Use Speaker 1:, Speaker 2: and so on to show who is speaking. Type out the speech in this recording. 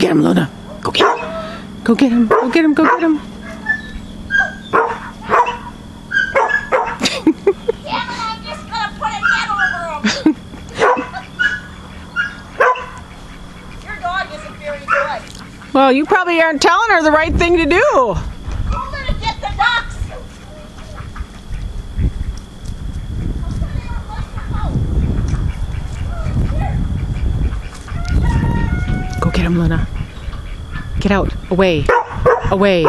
Speaker 1: get him, Luna. Go get him. Go get him. Go get him. Go get him.
Speaker 2: I'm just gonna put a net over him. Your dog isn't very good.
Speaker 1: Well, you probably aren't telling her the right thing to do.
Speaker 2: Hold her to get the ducks.
Speaker 1: Go get him, Luna. Get out. Away. Away.